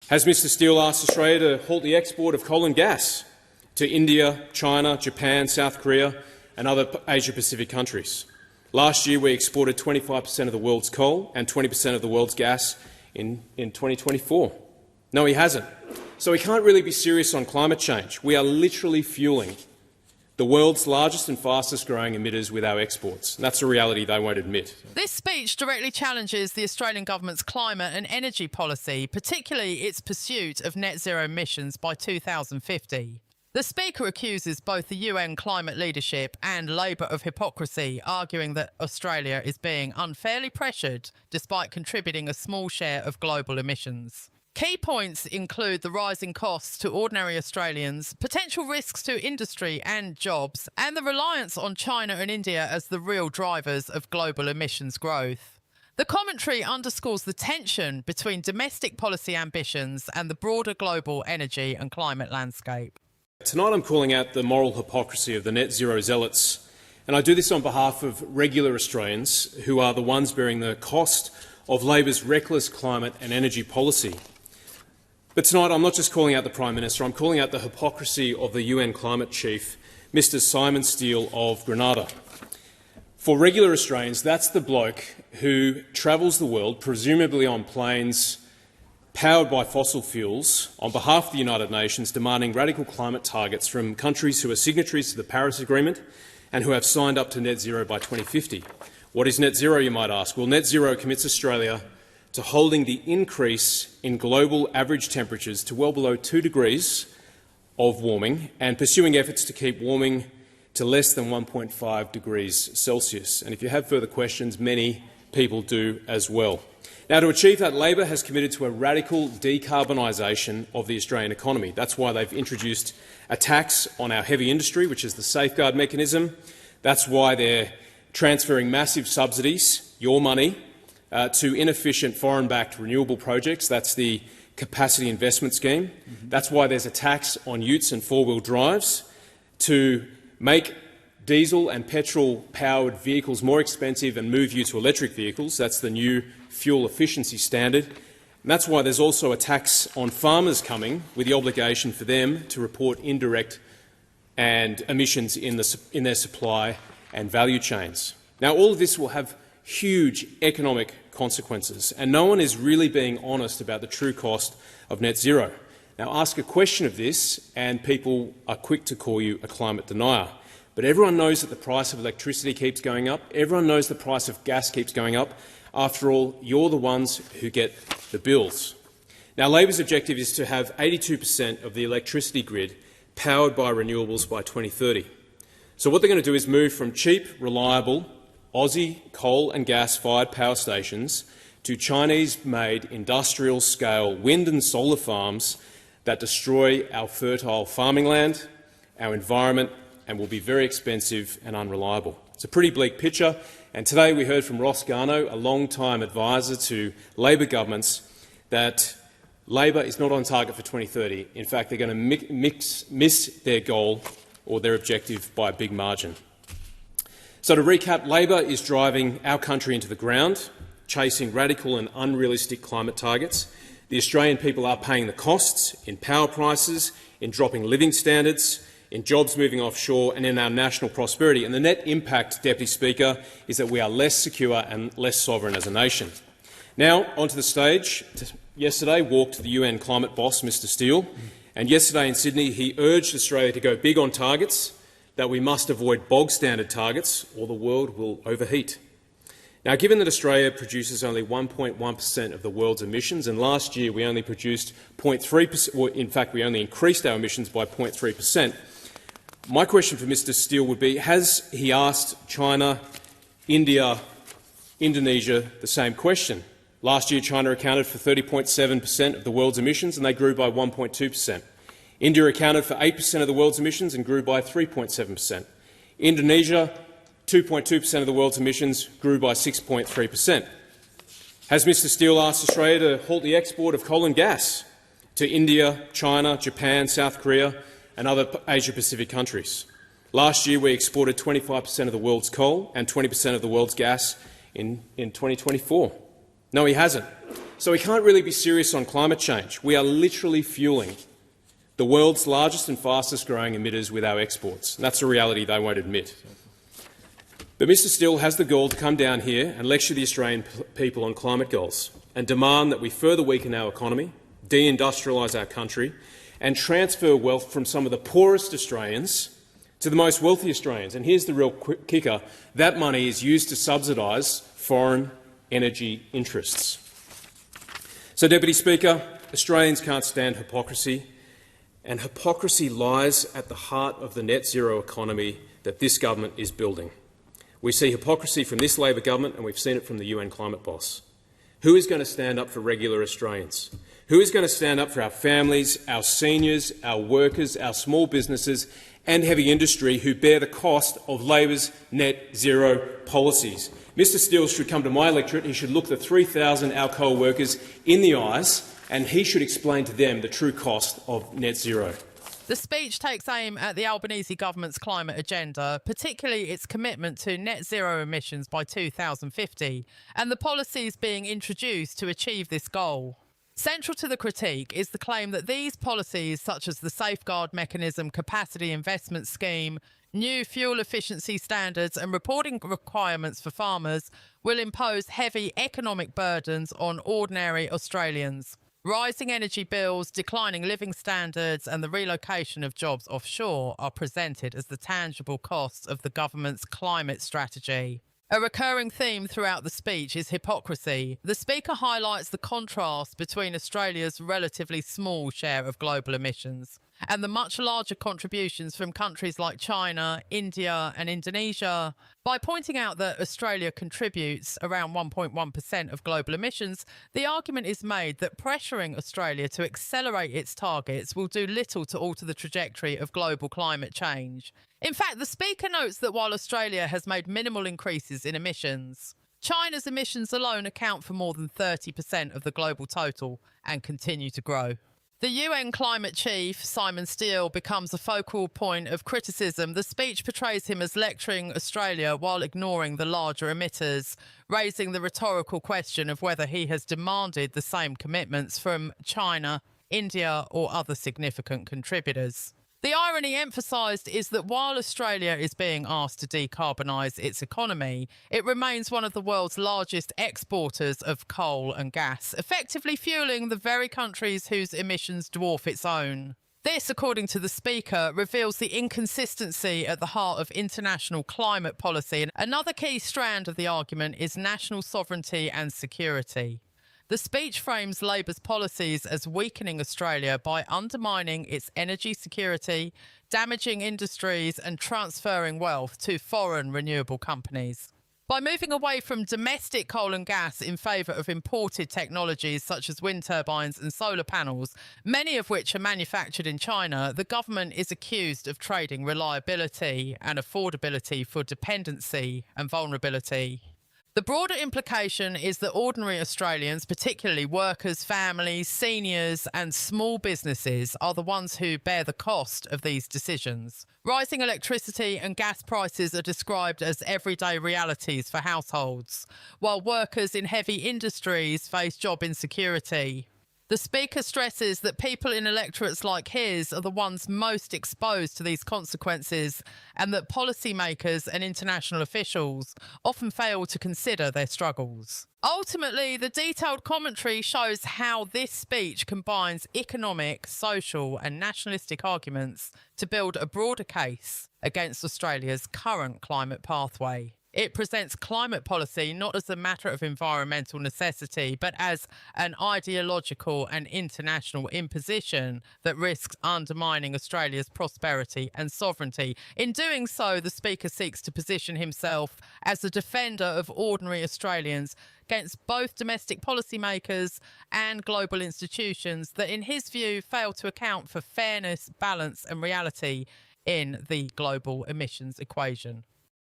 Has Mr Steele asked Australia to halt the export of coal and gas to India, China, Japan, South Korea and other Asia-Pacific countries? Last year we exported 25% of the world's coal and 20% of the world's gas in 2024. No, he hasn't. So he can't really be serious on climate change. We are literally fueling the world's largest and fastest-growing emitters with our exports. And that's a reality they won't admit. This speech directly challenges the Australian government's climate and energy policy, particularly its pursuit of net zero emissions by 2050. The Speaker accuses both the UN climate leadership and Labor of hypocrisy, arguing that Australia is being unfairly pressured despite contributing a small share of global emissions. Key points include the rising costs to ordinary Australians, potential risks to industry and jobs, and the reliance on China and India as the real drivers of global emissions growth. The commentary underscores the tension between domestic policy ambitions and the broader global energy and climate landscape. Tonight I'm calling out the moral hypocrisy of the net zero zealots, and I do this on behalf of regular Australians who are the ones bearing the cost of Labor's reckless climate and energy policy. But tonight I'm not just calling out the Prime Minister, I'm calling out the hypocrisy of the UN climate chief, Mr Simon Steele of Grenada. For regular Australians, that's the bloke who travels the world, presumably on planes powered by fossil fuels, on behalf of the United Nations, demanding radical climate targets from countries who are signatories to the Paris Agreement and who have signed up to net zero by 2050. What is net zero, you might ask? Well, net zero commits Australia to holding the increase in global average temperatures to well below 2 degrees of warming and pursuing efforts to keep warming to less than 1.5 degrees Celsius. And if you have further questions, many people do as well. Now, to achieve that, Labor has committed to a radical decarbonisation of the Australian economy. That's why they've introduced a tax on our heavy industry, which is the safeguard mechanism. That's why they're transferring massive subsidies, your money, to inefficient foreign-backed renewable projects. That's the capacity investment scheme. That's why there's a tax on utes and four-wheel drives to make diesel and petrol-powered vehicles more expensive and move you to electric vehicles. That's the new fuel efficiency standard. And that's why there's also a tax on farmers coming, with the obligation for them to report indirect and emissions in their supply and value chains. Now, all of this will have huge economic consequences, and no one is really being honest about the true cost of net zero. Now, ask a question of this and people are quick to call you a climate denier. But everyone knows that the price of electricity keeps going up. Everyone knows the price of gas keeps going up. After all, you're the ones who get the bills. Now, Labor's objective is to have 82% of the electricity grid powered by renewables by 2030. So what they're going to do is move from cheap, reliable Aussie coal and gas-fired power stations to Chinese-made industrial-scale wind and solar farms that destroy our fertile farming land, our environment, and will be very expensive and unreliable. It's a pretty bleak picture, and today we heard from Ross Garnaut, a long-time advisor to Labor governments, that Labor is not on target for 2030. In fact, they're going to miss their goal or their objective by a big margin. So to recap, Labor is driving our country into the ground, chasing radical and unrealistic climate targets. The Australian people are paying the costs in power prices, in dropping living standards, in jobs moving offshore and in our national prosperity. And the net impact, Deputy Speaker, is that we are less secure and less sovereign as a nation. Now, onto the stage. Yesterday walked the UN climate boss, Mr Steele, and yesterday in Sydney he urged Australia to go big on targets, that we must avoid bog-standard targets or the world will overheat. Now, given that Australia produces only 1.1% of the world's emissions, and last year we only produced 0.3%, or in fact we only increased our emissions by 0.3%, my question for Mr Steele would be, has he asked China, India, Indonesia the same question? Last year China accounted for 30.7% of the world's emissions and they grew by 1.2%. India accounted for 8% of the world's emissions and grew by 3.7%. Indonesia, 2.2% of the world's emissions, grew by 6.3%. Has Mr Steele asked Australia to halt the export of coal and gas to India, China, Japan, South Korea and other Asia-Pacific countries? Last year we exported 25% of the world's coal and 20% of the world's gas in 2024. No, he hasn't. So we can't really be serious on climate change. We are literally fueling the world's largest and fastest growing emitters with our exports. And that's a reality they won't admit. But Mr Still has the gall to come down here and lecture the Australian people on climate goals and demand that we further weaken our economy, deindustrialise our country and transfer wealth from some of the poorest Australians to the most wealthy Australians. And here's the real kicker. That money is used to subsidise foreign energy interests. So, Deputy Speaker, Australians can't stand hypocrisy, and hypocrisy lies at the heart of the net zero economy that this government is building. We see hypocrisy from this Labor government and we've seen it from the UN climate boss. Who is going to stand up for regular Australians? Who is going to stand up for our families, our seniors, our workers, our small businesses and heavy industry who bear the cost of Labor's net zero policies? Mr Still should come to my electorate. He should look the 3,000 Alcoa workers in the eyes and he should explain to them the true cost of net zero. The speech takes aim at the Albanese government's climate agenda, particularly its commitment to net zero emissions by 2050 and the policies being introduced to achieve this goal. Central to the critique is the claim that these policies, such as the Safeguard Mechanism Capacity Investment Scheme, new fuel efficiency standards and reporting requirements for farmers, will impose heavy economic burdens on ordinary Australians. Rising energy bills, declining living standards and the relocation of jobs offshore are presented as the tangible costs of the government's climate strategy. A recurring theme throughout the speech is hypocrisy. The Speaker highlights the contrast between Australia's relatively small share of global emissions and the much larger contributions from countries like China, India and Indonesia. By pointing out that Australia contributes around 1.1% of global emissions, the argument is made that pressuring Australia to accelerate its targets will do little to alter the trajectory of global climate change. In fact, the Speaker notes that while Australia has made minimal increases in emissions, China's emissions alone account for more than 30% of the global total and continue to grow. The UN climate chief, Simon Still, becomes a focal point of criticism. The speech portrays him as lecturing Australia while ignoring the larger emitters, raising the rhetorical question of whether he has demanded the same commitments from China, India or other significant contributors. The irony emphasised is that while Australia is being asked to decarbonise its economy, it remains one of the world's largest exporters of coal and gas, effectively fuelling the very countries whose emissions dwarf its own. This, according to the Speaker, reveals the inconsistency at the heart of international climate policy. And another key strand of the argument is national sovereignty and security. The speech frames Labor's policies as weakening Australia by undermining its energy security, damaging industries and transferring wealth to foreign renewable companies. By moving away from domestic coal and gas in favour of imported technologies such as wind turbines and solar panels, many of which are manufactured in China, the government is accused of trading reliability and affordability for dependency and vulnerability. The broader implication is that ordinary Australians, particularly workers, families, seniors and small businesses, are the ones who bear the cost of these decisions. Rising electricity and gas prices are described as everyday realities for households, while workers in heavy industries face job insecurity. The Speaker stresses that people in electorates like his are the ones most exposed to these consequences and that policymakers and international officials often fail to consider their struggles. Ultimately, the detailed commentary shows how this speech combines economic, social and nationalistic arguments to build a broader case against Australia's current climate pathway. It presents climate policy not as a matter of environmental necessity, but as an ideological and international imposition that risks undermining Australia's prosperity and sovereignty. In doing so, the Speaker seeks to position himself as a defender of ordinary Australians against both domestic policymakers and global institutions that, in his view, fail to account for fairness, balance and reality in the global emissions equation.